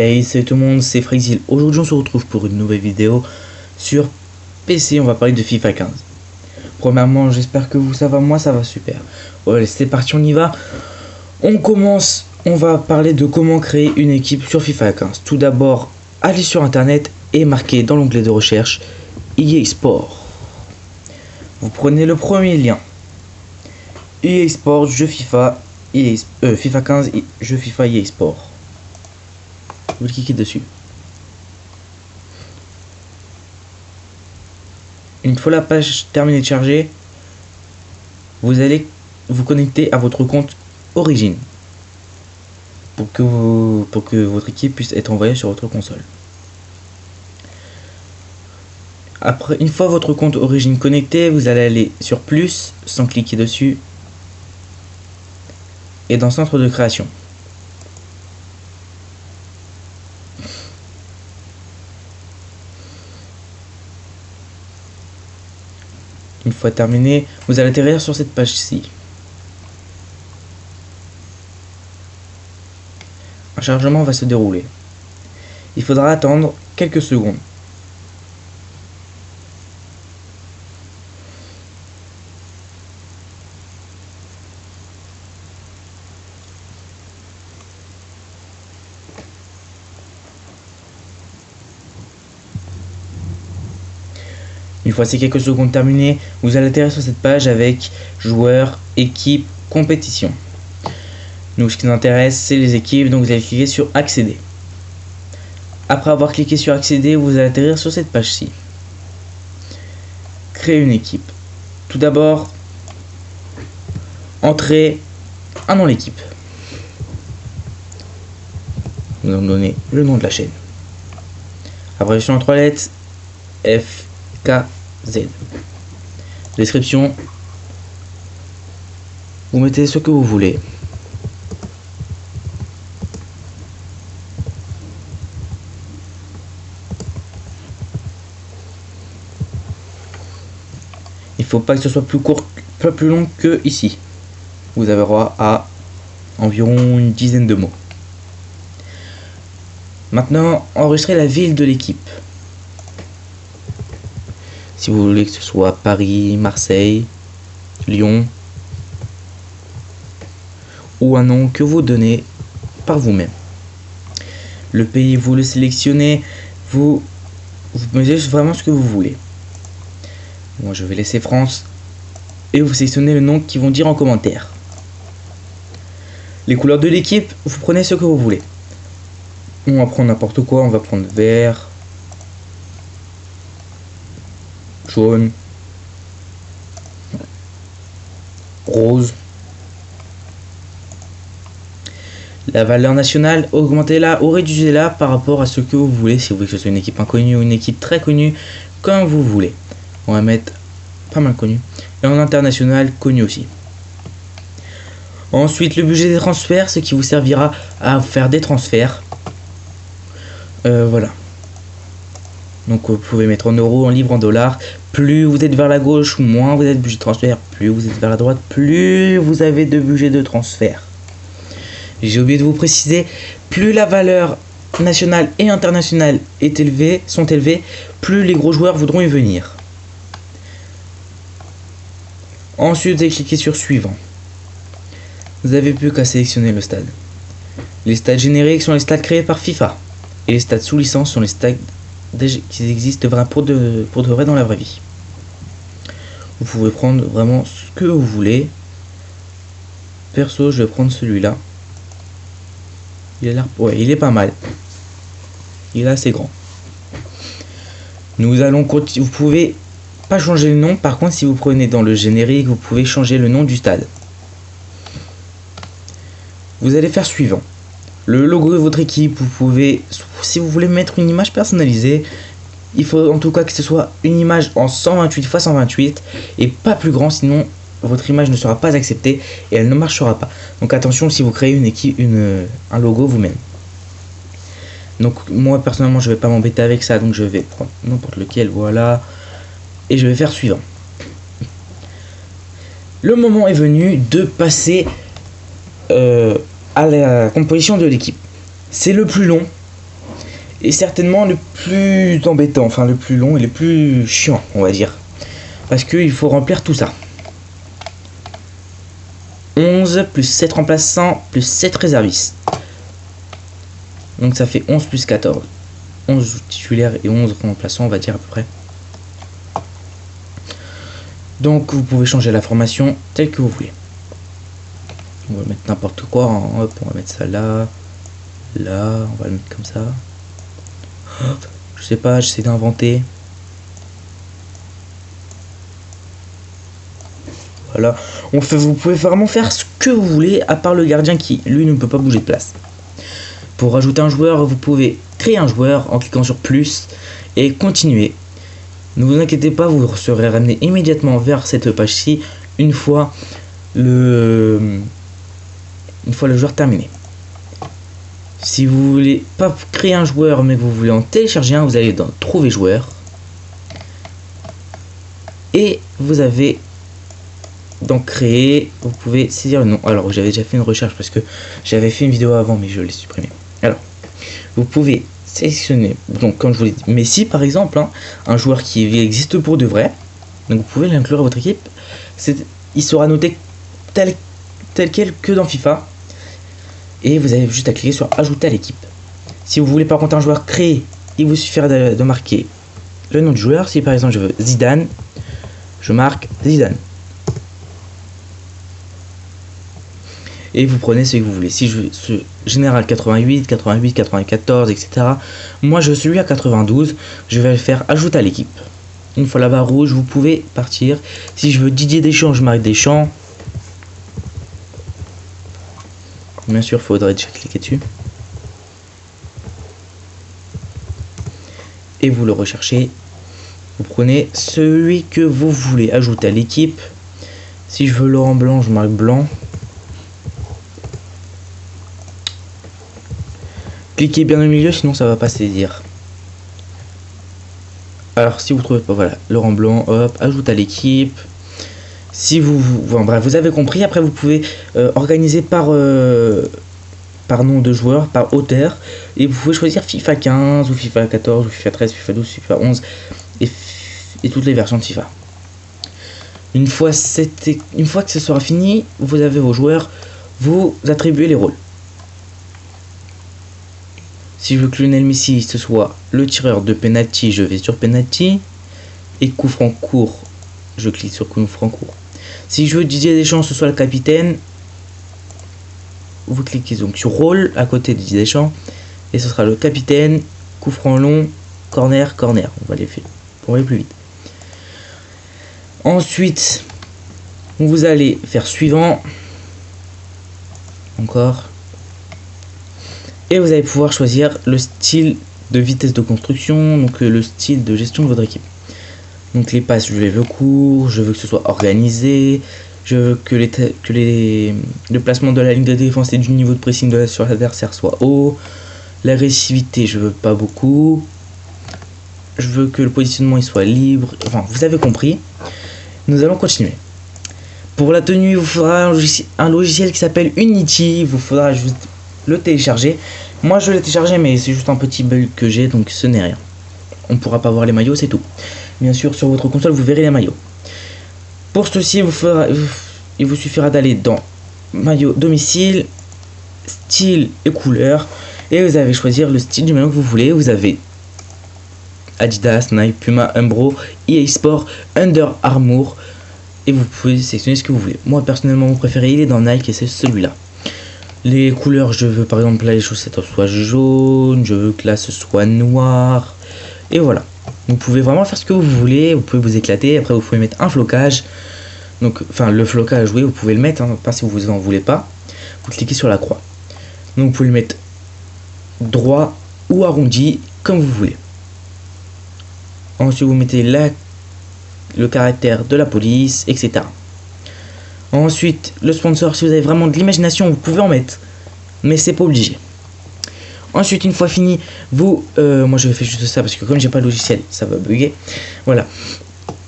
Hey, salut tout le monde, c'est Frexil. Aujourd'hui on se retrouve pour une nouvelle vidéo sur PC. On va parler de FIFA 15. Premièrement, j'espère que ça va, moi ça va super. Ouais, c'est parti, on y va. On commence, on va parler de comment créer une équipe sur FIFA 15. Tout d'abord, allez sur internet et marquez dans l'onglet de recherche EA Sport. Vous prenez le premier lien. EA Sport, jeu FIFA, FIFA 15, jeu FIFA EA Sport. Vous cliquez dessus. Une fois la page terminée de charger, vous allez vous connecter à votre compte Origin pour que votre équipe puisse être envoyée sur votre console. Après, une fois votre compte Origin connecté, vous allez aller sur plus sans cliquer dessus et dans centre de création. Une fois terminé, vous allez atterrir sur cette page-ci. Un chargement va se dérouler. Il faudra attendre quelques secondes. Une fois ces quelques secondes terminées, vous allez atterrir sur cette page avec joueurs, équipe, compétition. Nous, ce qui nous intéresse, c'est les équipes, donc vous allez cliquer sur accéder. Après avoir cliqué sur accéder, vous allez atterrir sur cette page-ci. Créer une équipe. Tout d'abord, entrez un nom d'équipe. Nous allons donner le nom de la chaîne. Abréviation en 3 lettres, FKZ. Description, vous mettez ce que vous voulez. Il faut pas que ce soit plus court, pas plus long que ici. Vous avez droit à environ une dizaine de mots. Maintenant, enregistrez la ville de l'équipe. Si vous voulez que ce soit Paris, Marseille, Lyon, ou un nom que vous donnez par vous-même. Le pays, vous le sélectionnez, vous mettez vraiment ce que vous voulez. Moi, je vais laisser France et vous sélectionnez le nom qu'ils vont dire en commentaire. Les couleurs de l'équipe, vous prenez ce que vous voulez. On va prendre n'importe quoi, on va prendre vert, jaune, rose. La valeur nationale, augmentez-la ou réduisez-la par rapport à ce que vous voulez. Si vous voulez que ce soit une équipe inconnue ou une équipe très connue, comme vous voulez. On va mettre pas mal connu. Et en international, connu aussi. Ensuite, le budget des transferts, ce qui vous servira à faire des transferts. Voilà. Donc vous pouvez mettre en euros, en livres, en dollars. Plus vous êtes vers la gauche, moins vous êtes de budget de transfert. Plus vous êtes vers la droite, plus vous avez de budget de transfert. J'ai oublié de vous préciser, plus la valeur nationale et internationale sont élevées, plus les gros joueurs voudront y venir. Ensuite, vous allez cliquer sur suivant. Vous n'avez plus qu'à sélectionner le stade. Les stades génériques sont les stades créés par FIFA. Et les stades sous licence sont les stades qui existent pour de vrai dans la vraie vie. Vous pouvez prendre vraiment ce que vous voulez. Perso, je vais prendre celui-là. Il a l'air, ouais, il est pas mal. Il est assez grand. Nous allons continuer. Vous pouvez pas changer le nom. Par contre, si vous prenez dans le générique, vous pouvez changer le nom du stade. Vous allez faire suivant. Le logo de votre équipe, vous pouvez, si vous voulez mettre une image personnalisée, il faut en tout cas que ce soit une image en 128 x 128 et pas plus grand, sinon votre image ne sera pas acceptée et elle ne marchera pas. Donc attention si vous créez une équipe, un logo vous-même. Donc moi personnellement je vais pas m'embêter avec ça, donc je vais prendre n'importe lequel, voilà, et je vais faire suivant. Le moment est venu de passer à la composition de l'équipe. C'est le plus long, est certainement le plus embêtant, enfin le plus long et le plus chiant, on va dire. Parce qu'il faut remplir tout ça. 11 plus 7 remplaçants plus 7 réservistes. Donc ça fait 11 plus 14. 11 titulaires et 11 remplaçants, on va dire à peu près. Donc vous pouvez changer la formation telle que vous voulez. On va mettre n'importe quoi, hein. Hop, on va mettre ça là. Là, on va le mettre comme ça. Hop, je sais pas, j'essaie d'inventer. Voilà, vous pouvez vraiment faire ce que vous voulez, à part le gardien qui, lui, ne peut pas bouger de place. Pour rajouter un joueur, vous pouvez créer un joueur en cliquant sur plus et continuer. Ne vous inquiétez pas, vous serez ramené immédiatement vers cette page-ci une fois le joueur terminé. Si vous voulez pas créer un joueur mais que vous voulez en télécharger un, vous allez dans trouver joueur et vous avez donc créer, vous pouvez saisir le nom. Alors j'avais déjà fait une recherche parce que j'avais fait une vidéo avant mais je l'ai supprimé. Alors vous pouvez sélectionner, donc comme je vous l'ai dit, Messi par exemple, hein, un joueur qui existe pour de vrai, donc vous pouvez l'inclure à votre équipe. Il sera noté tel quel que dans FIFA et vous avez juste à cliquer sur ajouter à l'équipe. Si vous voulez par contre un joueur créé, il vous suffira de marquer le nom du joueur. Si par exemple je veux Zidane, je marque Zidane. Et vous prenez ce que vous voulez. Si je veux ce général 88, 88, 94, etc. Moi je suis à 92. Je vais le faire ajouter à l'équipe. Une fois la barre rouge, vous pouvez partir. Si je veux Didier Deschamps, je marque Deschamps. Bien sûr, il faudrait déjà cliquer dessus. Et vous le recherchez. Vous prenez celui que vous voulez ajouter à l'équipe. Si je veux Laurent Blanc, je marque Blanc. Cliquez bien au milieu, sinon ça va pas saisir. Alors si vous trouvez pas, voilà, Laurent Blanc, hop, ajoute à l'équipe. Si bon, bref, vous avez compris. Après vous pouvez organiser par nom de joueur, par auteur, et vous pouvez choisir FIFA 15 ou FIFA 14 ou FIFA 13, FIFA 12, FIFA 11 et toutes les versions de FIFA. Une fois que ce sera fini, vous avez vos joueurs, vous attribuez les rôles. Si je veux que Lionel Messi ce soit le tireur de penalty, je vais sur penalty. Et coup franc court, je clique sur coup franc court. Si je veux Didier Deschamps ce soit le capitaine, vous cliquez donc sur rôle à côté de Didier Deschamps. Et ce sera le capitaine, coup franc long, corner, corner. On va les faire pour aller plus vite. Ensuite, vous allez faire suivant. Encore. Et vous allez pouvoir choisir le style de vitesse de construction, donc le style de gestion de votre équipe. Donc les passes, je veux court, je veux que ce soit organisé, je veux que le placement de la ligne de défense et du niveau de pressing sur l'adversaire soit haut. L'agressivité, je veux pas beaucoup. Je veux que le positionnement il soit libre. Enfin, vous avez compris. Nous allons continuer. Pour la tenue, il vous faudra un logiciel qui s'appelle Unity. Il vous faudra juste le télécharger. Moi je l'ai téléchargé mais c'est juste un petit bug que j'ai, donc ce n'est rien. On ne pourra pas voir les maillots, c'est tout. Bien sûr sur votre console vous verrez les maillots. Pour ceci il vous suffira d'aller dans maillot domicile, style et couleur, et vous allez choisir le style du maillot que vous voulez. Vous avez Adidas, Nike, Puma, Umbro, EA Sport, Under Armour, et vous pouvez sélectionner ce que vous voulez. Moi personnellement mon préféré il est dans Nike et c'est celui-là. Les couleurs, je veux par exemple là les chaussettes soient jaunes, je veux que là ce soit noir. Et voilà. Vous pouvez vraiment faire ce que vous voulez, vous pouvez vous éclater. Après vous pouvez mettre un flocage. Donc, enfin le flocage, oui, vous pouvez le mettre, hein, pas si vous en voulez pas. Vous cliquez sur la croix. Donc vous pouvez le mettre droit ou arrondi, comme vous voulez. Ensuite vous mettez le caractère de la police, etc. Ensuite, le sponsor, si vous avez vraiment de l'imagination, vous pouvez en mettre, mais c'est pas obligé. Ensuite, une fois fini, moi je vais faire juste ça parce que comme j'ai pas de logiciel, ça va bugger. Voilà,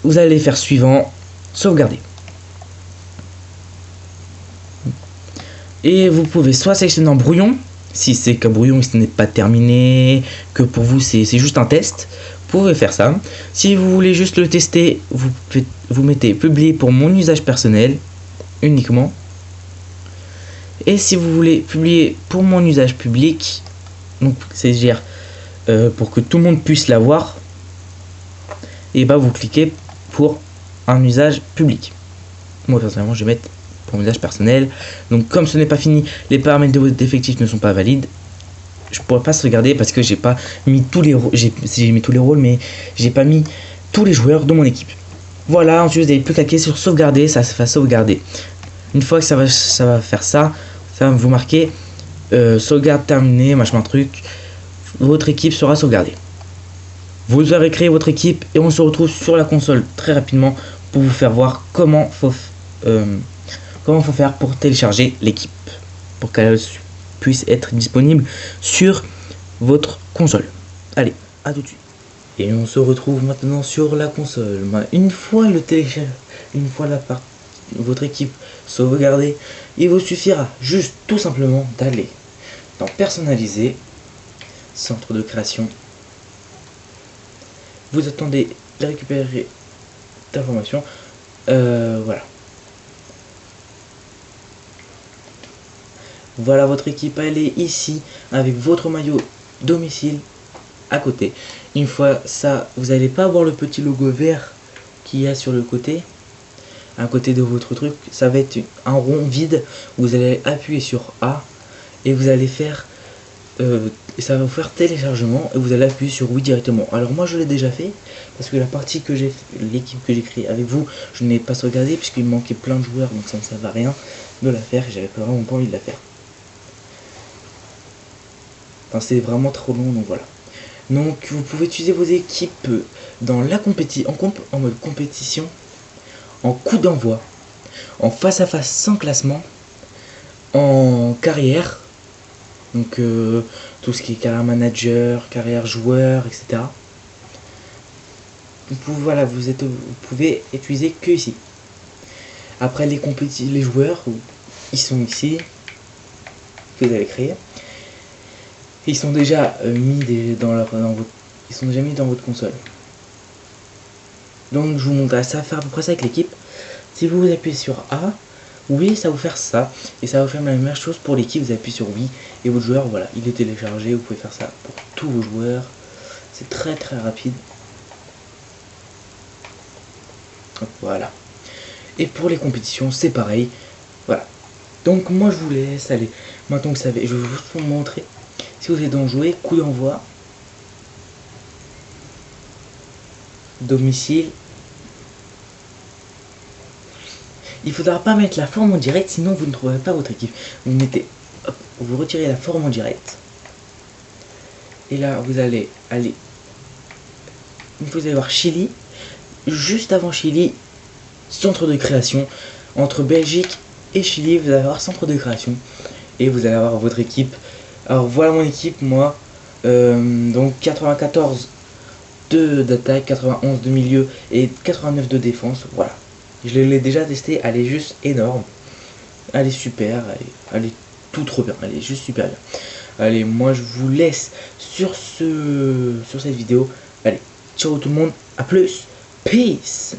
vous allez faire suivant, sauvegarder. Et vous pouvez soit sélectionner en brouillon, si c'est qu'un brouillon et ce n'est pas terminé, que pour vous c'est juste un test, vous pouvez faire ça. Si vous voulez juste le tester, vous mettez publier pour mon usage personnel uniquement. Et si vous voulez publier pour mon usage public, donc c'est-à-dire pour que tout le monde puisse l'avoir, et bah vous cliquez pour un usage public. Moi personnellement je vais mettre pour mon usage personnel. Donc comme ce n'est pas fini, les paramètres de votre effectif ne sont pas valides, je pourrais pas sauvegarder parce que j'ai pas mis tous les rôles, j'ai mis tous les rôles mais j'ai pas mis tous les joueurs de mon équipe. Voilà, ensuite vous n'avez plus qu'à cliquer sur sauvegarder, ça va sauvegarder. Une fois que ça va faire ça, ça va vous marquer sauvegarde terminée, machin truc, votre équipe sera sauvegardée. Vous avez créé votre équipe et on se retrouve sur la console très rapidement pour vous faire voir comment faut faire pour télécharger l'équipe, pour qu'elle puisse être disponible sur votre console. Allez, à tout de suite. Et on se retrouve maintenant sur la console. Une fois le télécharge, une fois votre équipe sauvegardée, il vous suffira juste tout simplement d'aller dans personnaliser, centre de création. Vous attendez de récupérer d'informations. Voilà. Voilà votre équipe, elle est ici avec votre maillot domicile à côté. Une fois ça, vous n'allez pas avoir le petit logo vert qu'il y a sur le côté, à côté de votre truc. Ça va être un rond vide. Vous allez appuyer sur A et vous allez faire ça va vous faire téléchargement et vous allez appuyer sur oui directement. Alors moi je l'ai déjà fait parce que la partie que j'ai, l'équipe que j'ai créée avec vous, je n'ai pas sauvegardé puisqu'il manquait plein de joueurs, donc ça ne servait à rien de la faire. J'avais vraiment pas envie de la faire. Enfin, c'est vraiment trop long, donc voilà. Donc vous pouvez utiliser vos équipes dans la compétition, en mode compétition, en coup d'envoi, en face à face sans classement, en carrière. Donc tout ce qui est carrière manager, carrière joueur, etc. Voilà, vous pouvez utiliser que ici. Après les joueurs, ils sont ici, que vous avez créé. Ils sont déjà mis dans votre console. Donc je vous montre ça, faire à peu près ça avec l'équipe. Si vous appuyez sur A, oui, ça va vous faire ça. Et ça va vous faire la même chose pour l'équipe. Vous appuyez sur oui. Et votre joueur, voilà, il est téléchargé. Vous pouvez faire ça pour tous vos joueurs. C'est très très rapide. Hop, voilà. Et pour les compétitions, c'est pareil. Voilà. Donc moi je vous laisse. Allez, maintenant que vous savez, je vais juste vous montrer. Si vous êtes dans jouer, coup d'envoi. Domicile. Il ne faudra pas mettre la forme en direct, sinon vous ne trouverez pas votre équipe. Vous mettez, hop, vous retirez la forme en direct. Et là, vous allez aller. Vous allez voir Chili. Juste avant Chili, centre de création. Entre Belgique et Chili, vous allez avoir centre de création. Et vous allez avoir votre équipe. Alors voilà mon équipe, moi. Donc 94 d'attaque, 91 de milieu et 89 de défense. Voilà. Je l'ai déjà testé, elle est juste énorme. Elle est super, elle est tout trop bien, elle est juste super bien. Allez, moi je vous laisse sur cette vidéo. Allez, ciao tout le monde, à plus, peace.